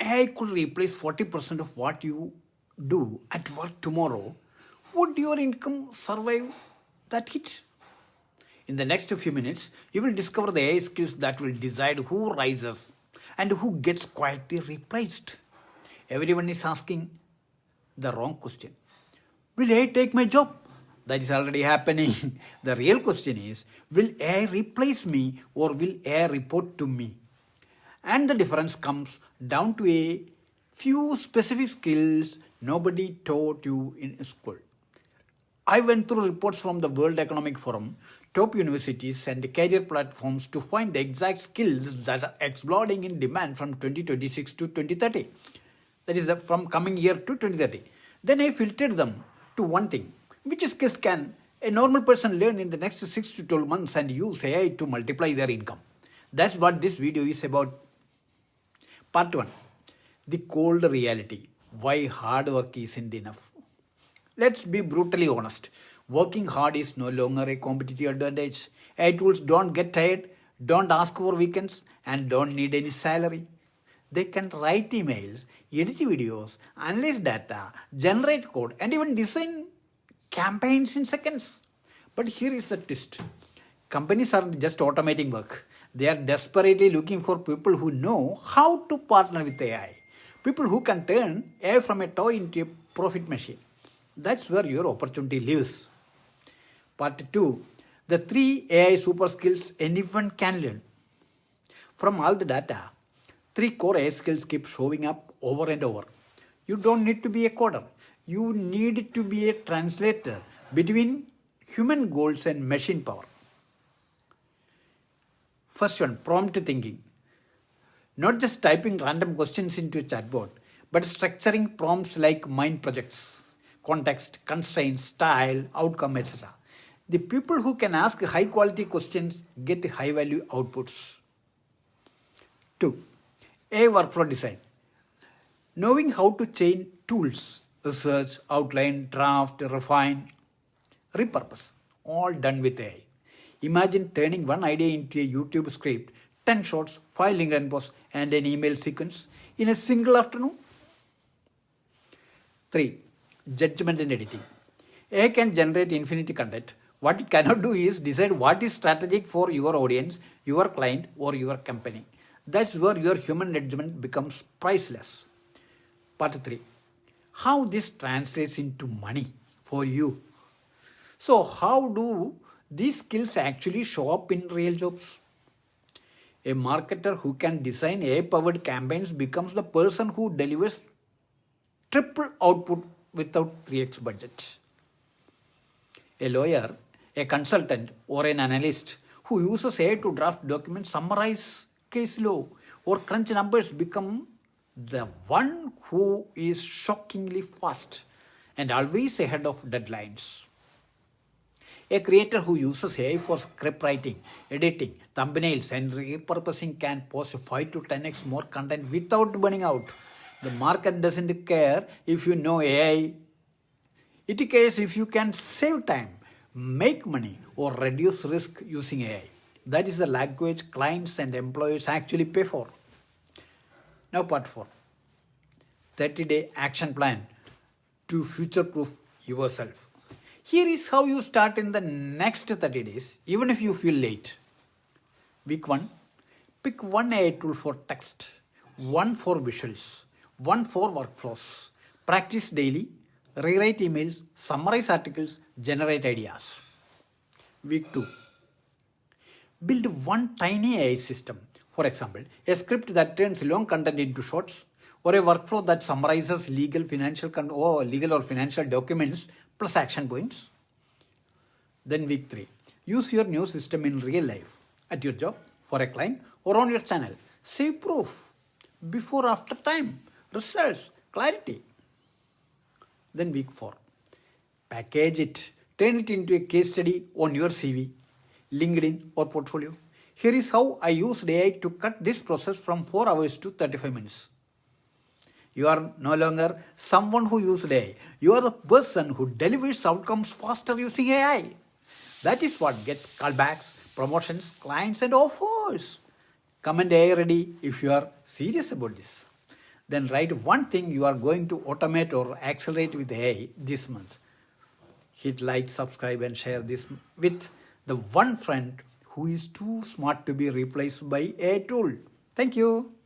AI could replace 40% of what you do at work tomorrow, would your income survive that hit? In the next few minutes, you will discover the AI skills that will decide who rises and who gets quietly replaced. Everyone is asking the wrong question. Will AI take my job? That is already happening. The real question is, will AI replace me or will AI report to me? And the difference comes down to a few specific skills nobody taught you in school. I went through reports from the World Economic Forum, top universities, and career platforms to find the exact skills that are exploding in demand from 2026 to 2030. That is from coming year to 2030. Then I filtered them to one thing. Which skills can a normal person learn in the next 6 to 12 months and use AI to multiply their income? That's what this video is about. Part 1. The cold reality. Why hard work isn't enough. Let's be brutally honest. Working hard is no longer a competitive advantage. AI tools don't get tired, don't ask for weekends, and don't need any salary. They can write emails, edit videos, analyze data, generate code, and even design campaigns in seconds. But here is the twist. Companies aren't just automating work. They are desperately looking for people who know how to partner with AI. People who can turn AI from a toy into a profit machine. That's where your opportunity lives. Part 2. The 3 AI super skills anyone can learn. From all the data, 3 core AI skills keep showing up over and over. You don't need to be a coder. You need to be a translator between human goals and machine power. First one, prompt thinking. Not just typing random questions into a chatbot, but structuring prompts like mind projects, context, constraints, style, outcome, etc. The people who can ask high quality questions get high value outputs. 2. A workflow design. Knowing how to chain tools, research, outline, draft, refine, repurpose, all done with AI. Imagine turning one idea into a YouTube script, 10 shorts, 5 LinkedIn posts, and an email sequence in a single afternoon. 3. Judgment and editing. AI can generate infinite content. What it cannot do is decide what is strategic for your audience, your client, or your company. That's where your human judgment becomes priceless. Part 3. How this translates into money for you. So how do these skills actually show up in real jobs? A marketer who can design AI-powered campaigns becomes the person who delivers triple output without 3x budget. A lawyer, a consultant, or an analyst who uses AI to draft documents, summarize case law, or crunch numbers become the one who is shockingly fast and always ahead of deadlines. A creator who uses AI for script writing, editing, thumbnails, and repurposing can post 5 to 10x more content without burning out. The market doesn't care if you know AI. It cares if you can save time, make money, or reduce risk using AI. That is the language clients and employers actually pay for. Now part 4. 30-day action plan to future-proof yourself. Here is how you start in the next 30 days, even if you feel late. Week 1. Pick one AI tool for text, one for visuals, one for workflows. Practice daily, rewrite emails, summarize articles, generate ideas. Week 2. Build one tiny AI system. For example, a script that turns long content into shorts, or a workflow that summarizes legal or financial documents plus action points. Then week 3. Use your new system in real life, at your job, for a client, or on your channel. Save proof. Before, after time, results, clarity. Then week 4. Package it. Turn it into a case study on your CV, LinkedIn, or portfolio. Here is how I used AI to cut this process from 4 hours to 35 minutes. You are no longer someone who uses AI. You are the person who delivers outcomes faster using AI. That is what gets callbacks, promotions, clients, and offers. Comment AI ready if you are serious about this. then write one thing you are going to automate or accelerate with AI this month. Hit like, subscribe, and share this with the one friend who is too smart to be replaced by a tool. Thank you.